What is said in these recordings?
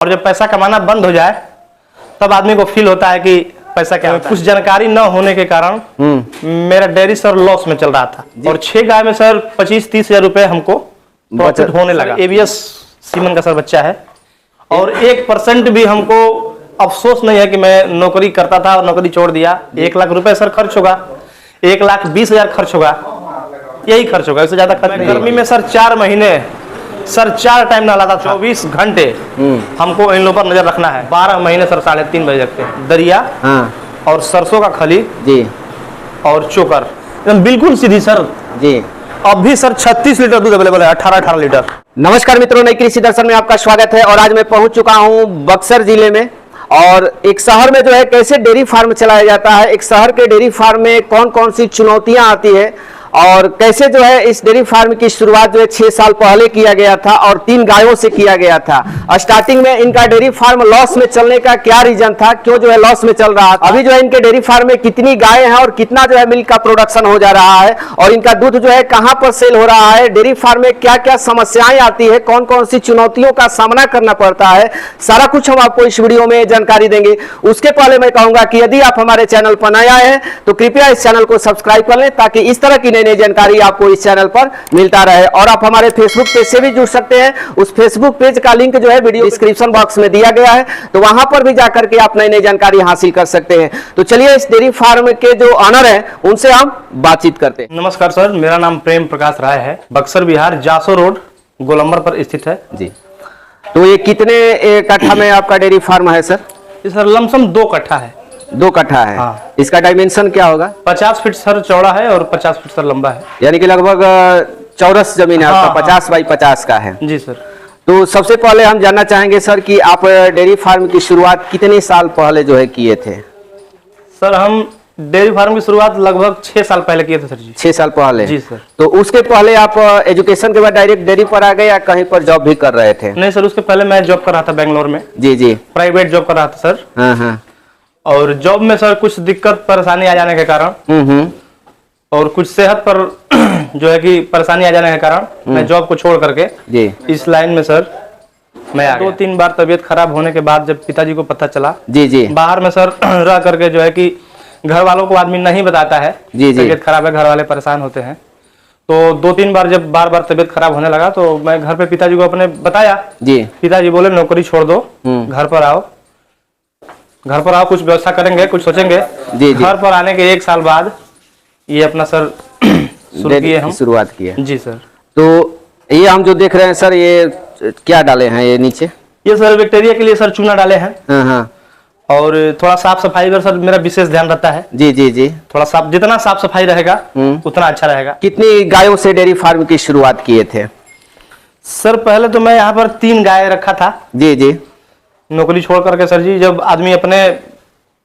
और जब पैसा कमाना बंद हो जाए तब आदमी को फील होता है कि पैसा क्या होता है। कुछ जानकारी न होने के कारण मेरा डेयरी सर लॉस में चल रहा था और 6 गाय में सर 25-30 हजार रुपए हमको प्रॉफिट होने लगा। एबीएस सीमन का सर बच्चा है और 1% भी हमको अफसोस नहीं है कि मैं नौकरी करता था और नौकरी छोड़ दिया। 1 लाख रुपए सर खर्च होगा, 1,20,000 खर्च होगा, यही खर्च होगा, इससे ज्यादा खर्च नहीं। गर्मी में सर 4 महीने सर 4 टाइम नहलाता था, 24 घंटे हमको इन लोगों पर नजर रखना है। 12 महीने सर 3:30 बजे तक के दरिया और सरसों का खली जी और चोकर एकदम बिल्कुल सीधी सर जी। अभी सर 36 लीटर दूध अवेलेबल है, 18 लीटर। नमस्कार मित्रों, नई कृषि दर्शन में आपका स्वागत है। और आज मैं पहुंच चुका हूं बक्सर जिले में और एक शहर में जो है कैसे डेयरी फार्म चलाया जाता है, एक शहर के डेयरी फार्म में कौन कौन सी चुनौतियां आती है और कैसे जो है इस डेयरी फार्म की शुरुआत जो है 6 साल पहले किया गया था और 3 गायों से किया गया था। स्टार्टिंग में इनका डेयरी फार्म लॉस में चलने का क्या रीजन था, क्यों जो है लॉस में चल रहा था, अभी जो है इनके डेयरी फार्म में कितनी गायें हैं और कितना जो है मिल्क का प्रोडक्शन हो जा रहा है और इनका दूध जो है कहां पर सेल हो रहा है, डेयरी फार्म में क्या क्या समस्याएं आती है, कौन कौन सी चुनौतियों का सामना करना पड़ता है, सारा कुछ हम आपको इस वीडियो में जानकारी देंगे। उसके पहले मैं कहूंगा कि यदि आप हमारे चैनल पर नए आए हैं तो कृपया इस चैनल को सब्सक्राइब कर लें ताकि इस तरह की नई जानकारी आपको इस चैनल पर मिलता रहे। और आप हमारे फेसबुक पेज से भी जुड़ सकते हैं, उस फेसबुक पेज का लिंक जो है वीडियो डिस्क्रिप्शन बॉक्स में दिया गया है, तो वहां पर भी जाकर के आप नई जानकारी हासिल कर सकते हैं। तो चलिए इस डेयरी फार्म के जो ऑनर हैं उनसे हम बातचीत करते हैं। नमस्कार सर, मेरा नाम प्रेम प्रकाश राय है, बक्सर बिहार जासो रोड गोलंबर पर स्थित है जी। तो ये कितने कट्ठा में आपका डेयरी फार्म है सर? ये सर लमसम 2 कट्ठा है। 2 कट्ठा है। हाँ। इसका डायमेंशन क्या होगा? 50 फीट सर चौड़ा है और 50 फीट सर लंबा है, यानी कि लगभग चौरस जमीन है आपका। हाँ, 50 बाई 50 का है जी सर। तो सबसे पहले हम जानना चाहेंगे सर कि आप डेयरी फार्म की शुरुआत कितने साल पहले जो है किए थे? सर हम डेयरी फार्म की शुरुआत लगभग 6 साल पहले किए थे सर जी। 6 साल पहले जी सर। तो उसके पहले आप एजुकेशन के बाद डायरेक्ट डेयरी पर आ गए या कहीं पर जॉब भी कर रहे थे? नहीं सर, उसके पहले मैं जॉब कर रहा था बेंगलोर में। जी जी, प्राइवेट जॉब कर रहा था सर। हाँ हाँ। और जॉब में सर कुछ दिक्कत परेशानी आ जाने के कारण और कुछ सेहत पर जो है कि परेशानी आ जाने के कारण मैं जॉब को छोड़ करके जी इस लाइन में सर मैं आ गया। 2-3 बार तबीयत खराब होने के बाद जब पिताजी को पता चला जी जी बाहर में सर रह करके जो है कि घर वालों को आदमी नहीं बताता है जी जी तबीयत खराब है, घर वाले परेशान होते हैं। तो 2-3 बार जब बार तबीयत खराब होने लगा तो मैं घर पे पिताजी को अपने बताया जी। पिताजी बोले नौकरी छोड़ दो, घर पर आओ, कुछ व्यवस्था करेंगे, कुछ सोचेंगे जी। घर पर आने के 1 साल बाद ये अपना सर शुरू किए, हम शुरुआत किए जी सर। तो ये हम जो देख रहे हैं सर, ये क्या डाले हैं ये नीचे? ये सर बैक्टीरिया के लिए सर चूना डाले हैं। हाँ। और थोड़ा साफ सफाई पर सर मेरा विशेष ध्यान रहता है जी जी जी। थोड़ा साफ, जितना साफ सफाई रहेगा उतना अच्छा रहेगा। कितनी गायों से डेयरी फार्म की शुरुआत किए थे? सर पहले तो मैं यहाँ पर 3 गाय रखा था जी जी, नौकरी छोड़ करके सर जी। जब आदमी अपने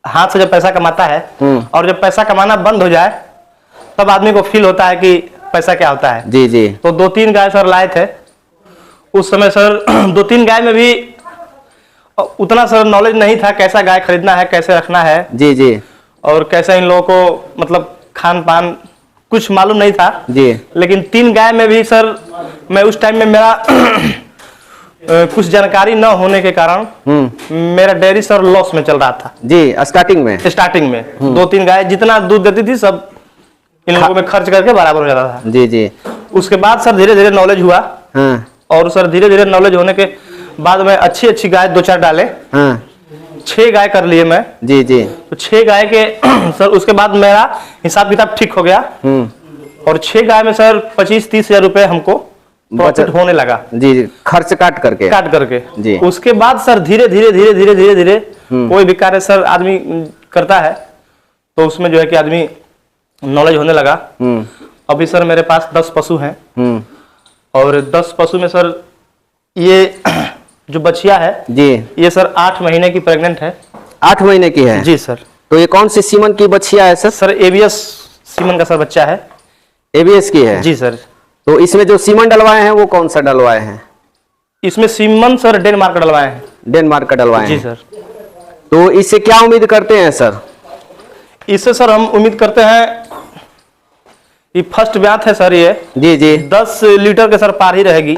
हाथ से जब पैसा कमाता है और जब पैसा कमाना बंद हो जाए तब आदमी को फील होता है कि पैसा क्या होता है जी जी। तो 2-3 गाय सर लाए थे उस समय सर। 2-3 गाय में भी उतना सर नॉलेज नहीं था, कैसा गाय खरीदना है, कैसे रखना है जी जी, और कैसे इन लोगों को मतलब खान पान कुछ मालूम नहीं था जी। लेकिन 3 गाय में भी सर मैं उस टाइम में मेरा कुछ जानकारी न होने के कारण मेरा डेयरी सर लॉस में चल रहा था जी। स्टार्टिंग में 2-3 गाय जितना दूध देती थी सब इन लोगों में खर्च करके बराबर हो जाता था जी जी। उसके बाद सर धीरे धीरे नॉलेज हुआ और सर धीरे धीरे नॉलेज होने के बाद में अच्छी गाय 2-4 डाले। 6 गाय कर लिए मैं जी जी। तो 6 गाय के सर उसके बाद मेरा हिसाब किताब ठीक हो गया और 6 गाय में सर 25-30 हजार रुपए हमको प्रॉफिट होने लगा जी, खर्च काट करके जी। उसके बाद सर धीरे धीरे कोई भी कार्य सर आदमी करता है तो उसमें जो है कि आदमी नॉलेज होने लगा। अभी सर मेरे पास 10 पशु हैं और 10 पशु में सर ये जो बछिया है जी, ये सर 8 महीने की प्रेग्नेंट है। 8 महीने की है जी सर। तो ये कौन सी सीमन की बछिया है सर? सर एबीएस सीमन का सर बच्चा है। एबीएस की है जी सर। तो इसमें जो सीमन डलवाए हैं वो कौन सा डलवाए हैं? इसमें सीमन सर डेनमार्क का डलवाए हैं। डेनमार्क का डलवाए जी सर। तो इससे क्या उम्मीद करते हैं सर? इससे सर हम उम्मीद करते हैं, ये फर्स्ट ब्यात है सर, ये जी जी 10 लीटर के सर पार ही रहेगी।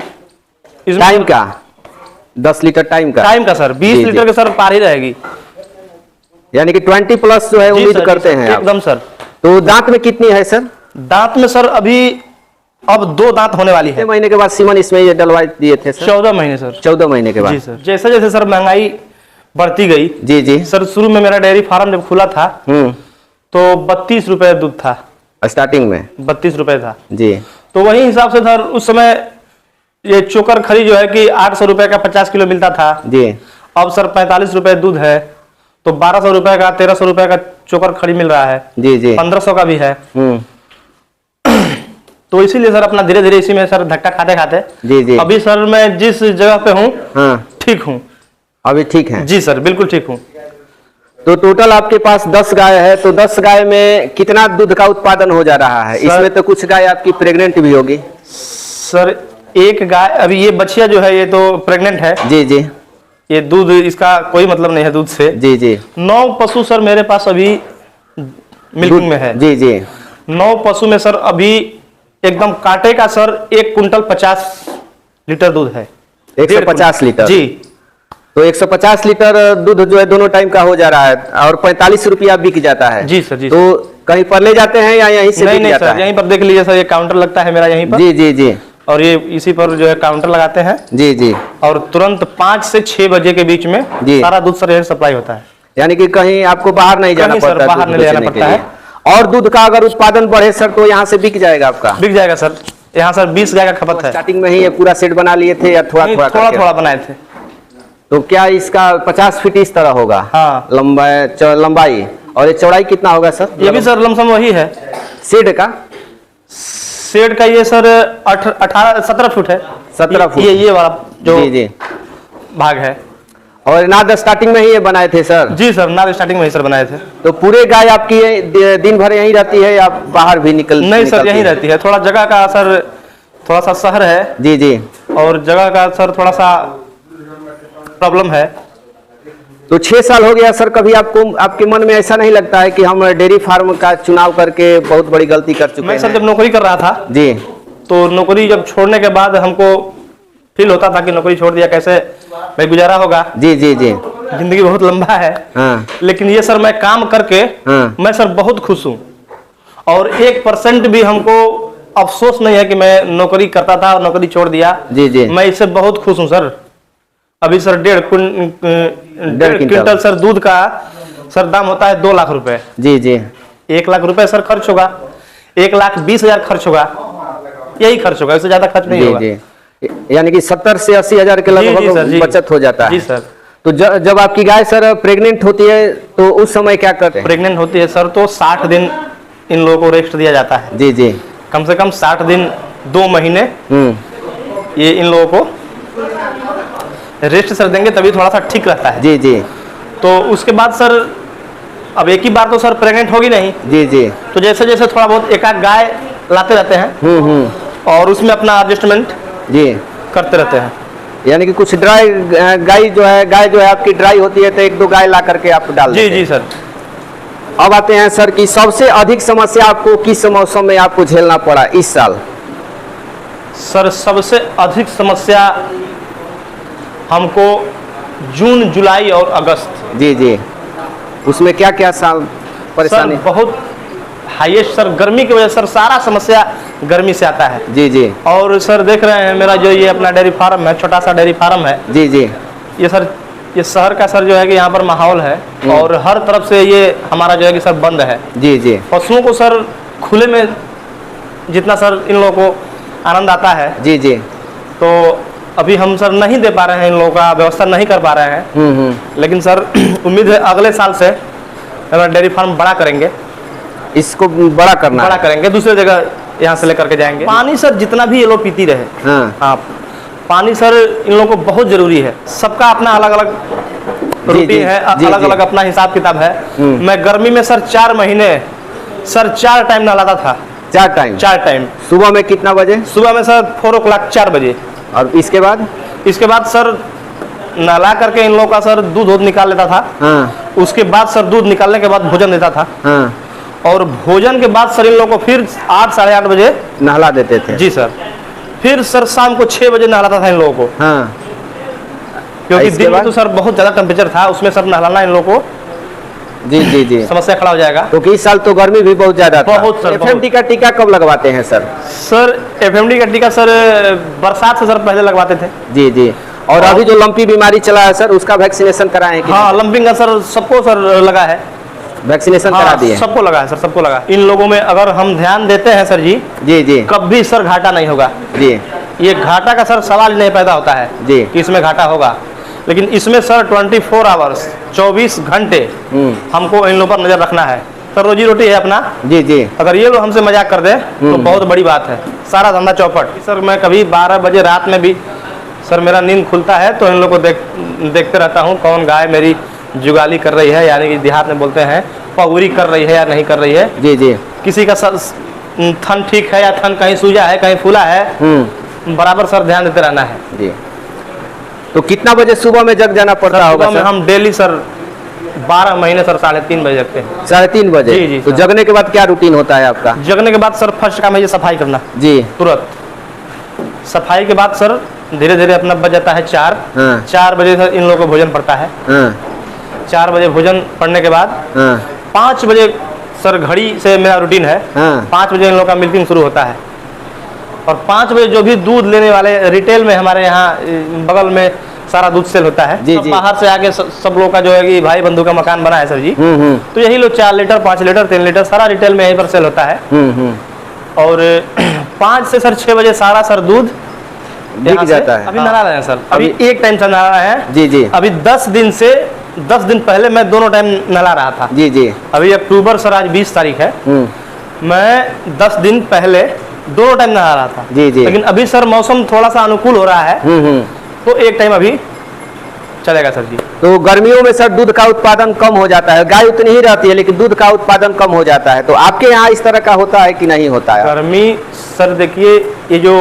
टाइम का 10 लीटर टाइम का सर 20 लीटर के सर पार ही रहेगी, यानी कि 20 प्लस जो है उम्मीद करते हैं आप। एकदम सर। तो दांत में कितनी है सर? दांत में सर अभी अब 2 दांत होने वाली है। कितने महीने के बाद सीमन इसमें ये डलवा दिए थे सर? 14 महीने सर। 14 महीने के बाद। जी सर। जैसे जैसे सर महंगाई बढ़ती गई, जी जी सर शुरू में मेरा डेयरी फार्म जब खुला था तो 32 रुपए दूध था स्टार्टिंग में, 32 रुपए था जी। तो वही हिसाब से सर उस समय ये चोकर खरी जो है कि 800 रुपए का 50 किलो मिलता था जी। अब सर 45 रुपए दूध है, तो 1200 रुपए का 1300 रुपए का चोकर खरी मिल रहा है, जी जी। 1500 का भी है। तो इसीलिए सर अपना धीरे धीरे इसी में सर धक्का खाते खाते जी जी अभी सर मैं जिस जगह पे हूँ ठीक हूँ, अभी ठीक है जी सर बिल्कुल ठीक हूँ। तो टोटल आपके पास 10 गाय है, तो 10 गाय में कितना दूध का उत्पादन हो जा रहा है? इसमें तो कुछ गाय आपकी प्रेग्नेंट भी होगी सर। एक गाय अभी ये बछिया जो है ये तो प्रेग्नेंट है, जी जी। ये दूध इसका कोई मतलब नहीं है दूध से, जी जी। 9 पशु सर मेरे पास अभी मिल्किंग में है, जी जी। 9 पशु में सर अभी एकदम कांटे का सर 1 कुंटल 50 लीटर दूध है। 150 लीटर जी। तो 150 लीटर दूध जो है दोनों टाइम का हो जा रहा है और 45 रुपया बिक जाता है। जी सर जी। तो कहीं पर ले जाते हैं या यहीं से नहीं बिक नहीं जाता सर है? यहीं पर देख लीजिए सर, ये काउंटर लगता है मेरा यहीं पर। जी जी जी। और ये इसी पर जो है काउंटर लगाते हैं। जी जी। और तुरंत 5 से 6 बजे के बीच में सारा दूध सर यहीं सप्लाई होता है, यानी कि कहीं आपको बाहर नहीं जाना पड़ता है, बाहर नहीं जाना पड़ता है। और दूध का अगर उत्पादन बढ़े सर तो यहाँ से बिक जाएगा आपका? बिक जाएगा सर। यहाँ सर 20 गाय का खपत है। स्टार्टिंग में ही ये पूरा सेट बना लिए थे या थोड़ा बनाए थे? तो क्या इसका 50 फीट इस तरह होगा? हाँ। लंबाई और ये चौड़ाई कितना होगा सर? ये भी सर लमसम वही है। शेड का ये सर 17 फुट है। 17 फुट ये वाला जो जी जी भाग है। और नाद स्टार्टिंग में ही ये बनाए थे सर? जी सर नाद स्टार्टिंग में ही सर बनाए थे। तो पूरे गाय आपकी दिन भर यहीं रहती है या बाहर भी नहीं सर यहीं रहती है। थोड़ा जगह का सर थोड़ा सा शहर है, जी जी, और जगह का सर थोड़ा सा प्रॉब्लम है। तो 6 साल हो गया सर, कभी आपके मन में ऐसा नहीं लगता है कि हम डेयरी फार्म का चुनाव करके बहुत बड़ी गलती कर चुके हैं? मैं सर जब नौकरी कर रहा था जी, तो नौकरी जब छोड़ने के बाद हमको फील होता था कि नौकरी छोड़ दिया कैसे भाई गुजारा होगा। जी जी जी, जिंदगी बहुत लंबा है। हाँ। लेकिन ये सर मैं काम करके मैं सर बहुत खुश हूँ, और 1% भी हमको अफसोस नहीं है कि मैं नौकरी करता था और नौकरी छोड़ दिया। जी जी, मैं इससे बहुत खुश हूँ सर। अभी सर 1.5 क्विंटल सर दूध का सर दाम होता है 2 लाख रुपए। जी जी, 1 लाख रुपए सर खर्च होगा, 1,20,000 खर्च होगा, यही खर्च होगा, इससे ज्यादा खर्च नहीं होगा। जी, यानी कि 70 से 80 हजार के लगभग बचत हो जाता है। जी सर। तो जब आपकी गाय सर प्रेग्नेंट होती है तो उस समय क्या करते हैं? प्रेग्नेंट होती है सर तो 60 दिन इन लोगों को रेस्ट दिया जाता है। जी जी, कम से कम 60 दिन 2 महीने ये इन लोगों को रेस्ट सर देंगे, तभी थोड़ा सा ठीक रहता है। जी जी, तो उसके बाद सर अब एक ही बार तो सर प्रेग्नेंट होगी नहीं। जी जी, तो जैसे जैसे थोड़ा बहुत एक आध गाय लाते रहते हैं और उसमें अपना एडजस्टमेंट जी करते रहते हैं। यानी कि कुछ ड्राई गाय जो है आपकी ड्राई होती है तो 1-2 गाय ला करके आप डाल देते हैं। जी जी सर। अब आते हैं सर कि सबसे अधिक समस्या आपको किस मौसम में आपको झेलना पड़ा इस साल? सर सबसे अधिक समस्या हमको जून, जुलाई और अगस्त। जी जी, उसमें क्या क्या परेशानी? सर बहुत हाईएस्ट सर गर्मी की वजह से सर सारा समस्या गर्मी से आता है। जी जी, और सर देख रहे हैं मेरा जो ये अपना डेयरी फार्म है, छोटा सा डेयरी फार्म है। जी जी, ये सर ये शहर का सर जो है कि यहाँ पर माहौल है और हर तरफ से ये हमारा जो है कि सर बंद है। जी जी, पशुओं को सर खुले में जितना सर इन लोगों को आनंद आता है। जी जी, तो अभी हम सर नहीं दे पा रहे हैं, इन लोगों का व्यवस्था नहीं कर पा रहे हैं। लेकिन सर उम्मीद है अगले साल से हमारा डेयरी फार्म बड़ा करेंगे, इसको बड़ा करेंगे, दूसरे जगह यहाँ से लेकर के जाएंगे। पानी सर जितना भी ये लोग पीती रहे। हाँ, पानी सर इन लोगों को बहुत जरूरी है। सबका अपना अलग अलग रूटीन है, अलग अलग अपना हिसाब किताब है। मैं गर्मी में सर 4 महीने सर 4 टाइम नहलाता था। 4 टाइम। सुबह में कितना बजे? सुबह में सर 4 o'clock 4 बजे। और इसके बाद सर नहला करके इन लोगों का सर दूध निकाल लेता था। हाँ। उसके बाद सर दूध निकालने के बाद भोजन देता था। हाँ। और भोजन के बाद सर इन लोगों को फिर 8 साढ़े 8 बजे नहला देते थे। जी सर। फिर सर शाम को 6 बजे नहलाता था इन लोगों को। हाँ। क्योंकि दिन में तो सर बहुत ज्यादा टेम्परेचर था, उसमें सर नहलाना इन लोगों को जी जी जी समस्या खड़ा हो जाएगा। क्योंकि इस साल तो गर्मी भी बहुत ज्यादा था। बहुत सर, एफएमडी का टीका कब लगवाते हैं सर? सर एफएमडी का टीका सर बरसात से सर पहले लगवाते थे। जी जी। और अभी जो लंपी बीमारी चला है सर, उसका वैक्सीनेशन कराएं कि? हाँ, लंपिंग का सर सबको सर लगा है, वैक्सीनेशन करा दिए? सबको लगा है सर, सबको लगा। इन लोगों में अगर हम ध्यान देते हैं सर जी जी कभी सर घाटा नहीं होगा जी। ये घाटा का सर सवाल नहीं पैदा होता है जी कि इसमें घाटा होगा, लेकिन इसमें सर 24 आवर्स 24 घंटे हमको इन लोगों पर नजर रखना है। सर रोजी रोटी है अपना। जी जी। अगर ये लोग हमसे मजाक कर दे तो बहुत बड़ी बात है, सारा धंधा चौपट। सर मैं कभी 12 बजे रात में भी सर मेरा नींद खुलता है तो इन लोग को देखते रहता हूँ कौन गाय मेरी जुगाली कर रही है, यानी कि देहात में बोलते हैं पगुरी कर रही है या नहीं कर रही है। जी जी। किसी का थन ठीक है या थन कहीं सूजा है कहीं फूला है, बराबर सर ध्यान देते रहना है जी। तो कितना बजे सुबह में जग जाना पड़ता होगा सर? हम डेली सर 12 महीने सर 3:30 बजे जगते हैं। 3:30 बजे? जी जी। तो जगने के बाद क्या रूटीन होता है आपका? जगने के बाद सर फर्स्ट काम है ये सफाई करना जी। तुरंत। सफाई के बाद सर धीरे धीरे अपना बज जाता है 4। 4 बजे सर इन लोगों को भोजन पड़ता है। 4 बजे भोजन पड़ने के बाद 5 बजे सर घड़ी से मेरा रूटीन है, 5 बजे इन लोगों का मिल्किंग शुरू होता है। और 5 बजे जो भी दूध लेने वाले रिटेल में हमारे यहाँ बगल में सारा दूध सेल होता है। जी जी। बाहर से आके सब लोग का जो है कि भाई बंधु का मकान बना है सर जी, तो यही लोग 4 लीटर 5 लीटर 3 लीटर सारा रिटेल में यहीं पर सेल होता है। और 5 से सर 6 बजे सारा सर दूध बिक जाता है। अभी नहा रहे हैं सर, अभी एक टाइम से नहा रहे हैं। जी जी। अभी 10 दिन पहले मैं दोनों टाइम नहा रहा था। जी जी। अभी अक्टूबर सर आज 20 तारीख है, मैं 10 दिन पहले दोनों टाइम नहा रहा था। जी जी। लेकिन अभी सर मौसम थोड़ा सा अनुकूल हो रहा है तो एक टाइम अभी चलेगा सर जी। तो गर्मियों में सर दूध का उत्पादन कम हो जाता है, गाय उतनी ही रहती है लेकिन दूध का उत्पादन कम हो जाता है, तो आपके यहाँ इस तरह का होता है कि नहीं होता है? गर्मी सर देखिए ये जो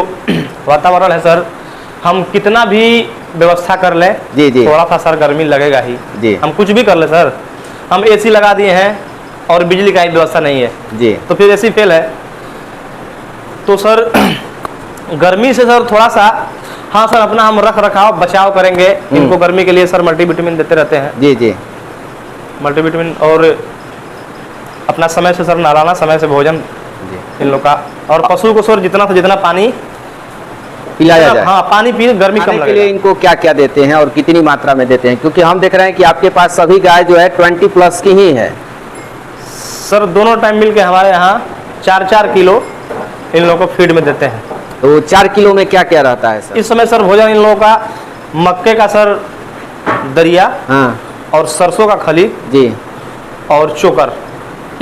वातावरण है सर, हम कितना भी व्यवस्था कर लें जी जी, थोड़ा सा सर गर्मी लगेगा ही जी। हम कुछ भी कर ले सर, हम एसी लगा दिए हैं और बिजली का व्यवस्था नहीं है जी, तो फिर एसी फेल है। तो सर गर्मी से सर थोड़ा सा हाँ सर अपना हम रख रखाव बचाव करेंगे। इनको गर्मी के लिए सर मल्टीविटामिन देते रहते हैं। जी जी, मल्टीविटामिन और अपना समय से सर नहलाना, समय से भोजन इन लोग का, और पशु को सर जितना से जितना पानी पिलाया जाए। हाँ पानी पिए, गर्मी कम के लिए इनको क्या क्या देते हैं और कितनी मात्रा में देते हैं, क्योंकि हम देख रहे हैं कि आपके पास सभी गाय जो है 20 प्लस की ही है। सर दोनों टाइम मिलके हमारे यहाँ 4-4 किलो इन लोगों को फीड में देते हैं। तो 4 किलो में क्या क्या रहता है सर? इस समय सर भोजन इन लोगों का मक्के का सर दरिया, हाँ, और सरसों का खली जी, और चोकर,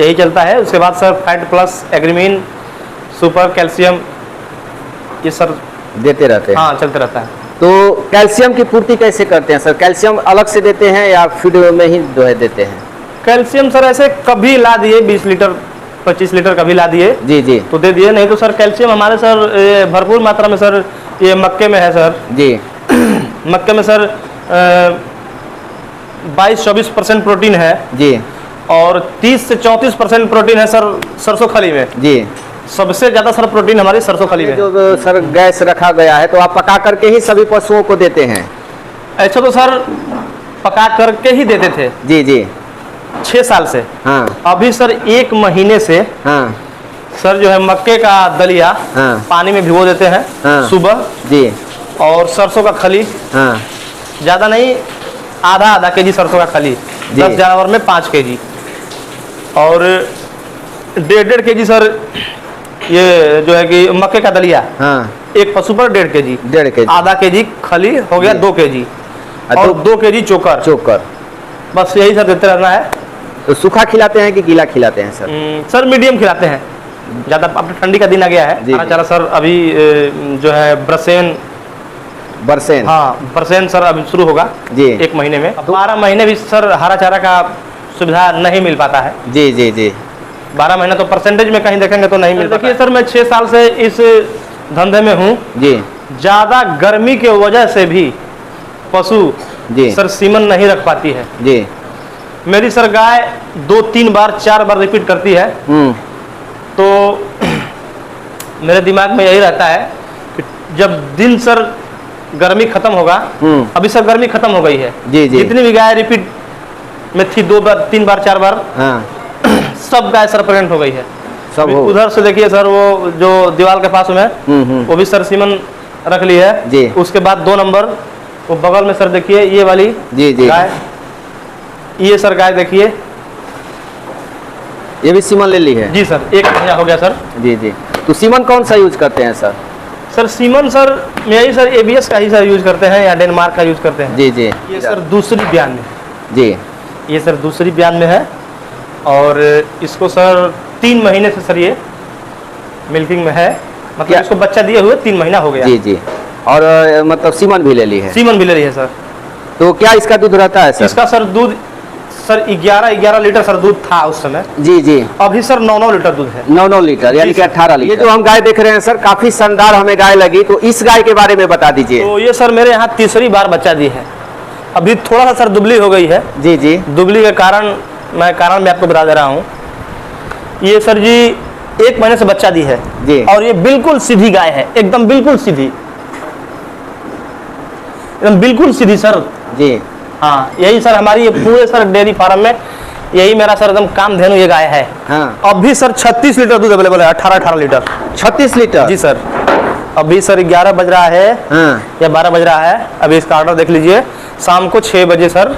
यही चलता है। उसके बाद सर फैट प्लस, एग्रीमीन, सुपर, कैल्शियम, ये सर देते रहते हैं। हाँ चलते रहता है। तो कैल्शियम की पूर्ति कैसे करते हैं सर? कैल्शियम अलग से देते हैं या फीड में ही जो है देते हैं? कैल्शियम सर ऐसे कभी ला दिए 20 लीटर 25 लीटर कभी ला दिए जी जी, तो दे दिए, नहीं तो सर कैल्शियम हमारे सर भरपूर मात्रा में सर ये मक्के में है सर जी। मक्के में सर 22-24% प्रोटीन है जी, और 30 से 34% प्रोटीन है सर सरसों खली में। जी, सबसे ज्यादा सर प्रोटीन हमारी सरसों खली में। जो सर गैस रखा गया है तो आप पका करके ही सभी पशुओं को देते हैं? ऐसा तो सर पका करके ही देते थे जी जी, 6 साल से। हाँ, अभी सर 1 महीने से हाँ, सर जो है मक्के का दलिया हाँ, पानी में भिगो देते हैं हाँ, सुबह जी, और सरसों का खली, हाँ, ज्यादा नहीं, आधा केजी सरसों का खली 10 जानवर में 5 केजी, और 1.5 केजी सर ये जो है कि मक्के का दलिया, हाँ, एक पशु पर 1.5 केजी, 1.5 केजी, आधा केजी खली हो गया 2 केजी, और 2 केजी चोकर, बस यही सर देते रहना है। तो सूखा खिलाते हैं कि गीला खिलाते हैं सर? सर मीडियम खिलाते हैं, ज़्यादा, अब ठंडी का दिन आ गया है। हरा चारा सर अभी जो है बरसेन, हाँ बरसेन सर अभी शुरू होगा जी 1 महीने में। 12 महीने भी सर हरा चारा का सुविधा नहीं मिल पाता है जी जी जी, 12 महीने तो परसेंटेज में कहीं देखेंगे तो नहीं मिल पाता। देखिए सर मैं 6 साल से इस धंधे में हूँ जी, ज़्यादा गर्मी के वजह से भी पशु जी सर सीमन नहीं रख पाती है जी। मेरी सर गाय 2-3 बार 4 बार रिपीट करती है, तो मेरे दिमाग में यही रहता है कि जब दिन सर गर्मी खत्म होगा। अभी सर गर्मी खत्म हो गई है। जी जी। जितनी भी गाय रिपीट में थी 2 बार 3 बार 4 बार, हाँ सब गाय सर प्रेग्नेंट हो गई है। सब अभी हो। उधर से देखिए सर, वो जो दीवार के पास में वो भी सर सीमन रख ली है जी। उसके बाद 2 नंबर वो बगल में सर देखिए ये वाली जी जी गाय, ये सर गाय देखिए, ये भी सीमन ले ली है। जी सर 1 महीना हो गया सर। जी जी। तो सीमन कौन सा यूज करते हैं सर? सर सीमन सर यही सर ABS का ही सर यूज करते हैं या डेनमार्क का यूज करते हैं। जी जी। ये सर दूसरी ब्यान में, जी ये सर दूसरी ब्यान में है और इसको सर 3 महीने से सर ये मिल्किंग में है, मतलब क्या? इसको बच्चा दिए हुए 3 महीना हो गया। जी जी। और मतलब सीमन भी ले ली है। सीमन भी ले रही है सर। तो क्या इसका दूध रहता है सर? इसका सर दूध सर 11 लीटर सर दूध था उस समय। जी जी। अभी सर 9 लीटर दूध है। 9 लीटर यानी कि 18 लीटर। ये जो हम गाय देख रहे हैं सर, काफी शानदार हमें गाय लगी, तो इस गाय के बारे में बता दीजिए। तो ये सर मेरे यहाँ तीसरी बार बच्चा दी है। अभी थोड़ा सा सर दुबली हो गई है। जी जी। दुबली के कारण मैं आपको बता दे रहा हूँ। ये सर जी 1 महीने से बच्चा दी है जी। और ये बिल्कुल सीधी गाय है, एकदम बिल्कुल सीधी, एकदम बिल्कुल सीधी सर। जी हाँ यही सर हमारी ये पूरे सर डेयरी फार्म में यही मेरा सर एकदम कामधेनु ये गाय है। हाँ। अभी सर 36 लीटर दूध अवेलेबल है, 18 लीटर। 36 लीटर? जी सर। अभी सर 11 बज रहा है या 12 बज रहा है। अभी इसका ऑर्डर देख लीजिए, शाम को 6 बजे सर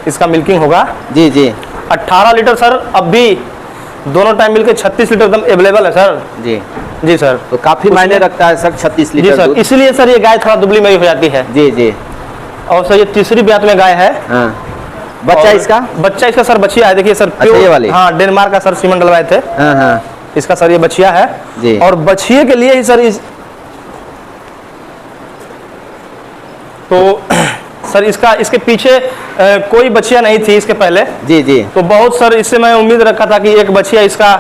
इसका मिल्किंग होगा। जी जी। 18 लीटर सर अभी दोनों टाइम मिलकर 36 लीटर एकदम अवेलेबल है सर। जी जी सर। तो काफी मायने रखता है सर 36 जी लीटर सर, दूध। इसलिए सर ये गाय थोड़ा दुबली में हो जाती है। जी जी। और सर ये तीसरी ब्यात में गाय है। हाँ। बच्चा इसका? बच्चा इसका सर बछिया है, देखिए सर। अच्छा ये वाली? हाँ डेनमार्क का सर सीमन डलवाए थे। हाँ हाँ। इसका सर ये बछिया है जी। और बछिए के लिए ही सर तो सर इसके पीछे कोई बछिया नहीं थी इसके पहले। जी जी। तो बहुत सर इससे मैं उम्मीद रखा था कि एक बछिया इसका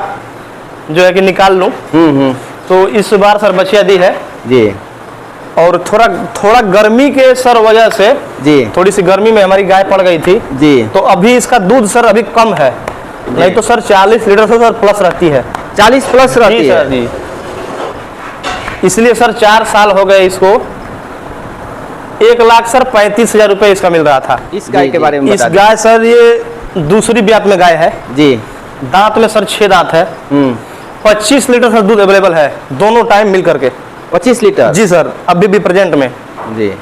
जो है कि निकाल लूं। तो इस बार सर बछिया दी है। जी। और थोड़ा गर्मी के सर वजह से जी थोड़ी सी गर्मी में हमारी गाय पड़ गई थी। जी। तो अभी इसका दूध सर अभी कम है, नहीं तो सर 40 लीटर से सर प्लस रहती है। 40 प्लस रहती जी है? सर जी। इसलिए सर 4 साल हो गए इसको, 1,35,000 रुपए इसका मिल रहा था। इस गाय के बारे में इस गाय सर ये दूसरी ब्यात में गाय है। जी। दांत में सर 6 दांत है। 25 लीटर सर दूध अवेलेबल है दोनों टाइम मिल करके। 25 लीटर? जी सर अभी भी प्रेजेंट में। जी।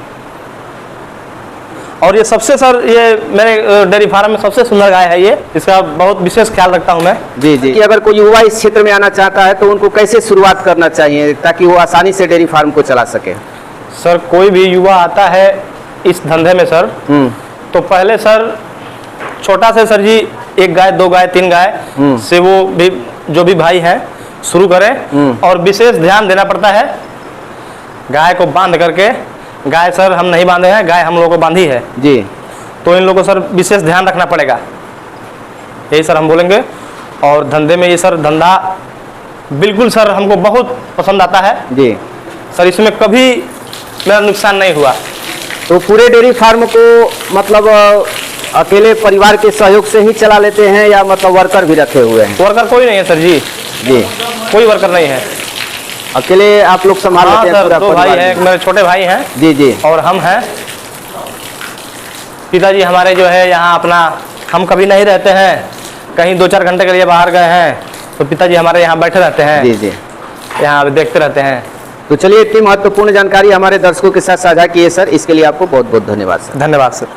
और ये सबसे सर ये मेरे डेयरी फार्म में सबसे सुंदर गाय है ये, इसका बहुत विशेष ख्याल रखता हूँ मैं। जी जी। कि अगर कोई युवा इस क्षेत्र में आना चाहता है तो उनको कैसे शुरुआत करना चाहिए ताकि वो आसानी से डेयरी फार्म को चला सके? सर कोई भी युवा आता है इस धंधे में सर, तो पहले सर छोटा से सर जी 1 गाय 2 गाय 3 गाय से वो भी जो भी भाई हैं शुरू करें। और विशेष ध्यान देना पड़ता है गाय को बांध करके। गाय सर हम नहीं बांधे हैं, गाय हम लोगों को बांधी है। जी। तो इन लोगों को सर विशेष ध्यान रखना पड़ेगा, यही सर हम बोलेंगे। और धंधे में ये सर धंधा बिल्कुल सर हमको बहुत पसंद आता है। जी सर इसमें कभी मेरा नुकसान नहीं हुआ। तो पूरे डेयरी फार्म को मतलब अकेले परिवार के सहयोग से ही चला लेते हैं या मतलब वर्कर भी रखे हुए हैं? वर्कर कोई नहीं है सर जी। जी। कोई वर्कर नहीं है, अकेले आप लोग संभाल लेते हैं सर। पूरा 2 भाई परिवार? हैं, एक मेरे छोटे भाई हैं। जी जी। और हम हैं। पिताजी हमारे जो है यहाँ अपना, हम कभी नहीं रहते हैं, कहीं 2-4 घंटे के लिए बाहर गए हैं तो पिताजी हमारे यहाँ बैठे रहते हैं। जी जी। यहाँ देखते रहते हैं। तो चलिए, इतनी महत्वपूर्ण जानकारी हमारे दर्शकों के साथ साझा किए सर, इसके लिए आपको बहुत बहुत धन्यवाद सर। धन्यवाद सर।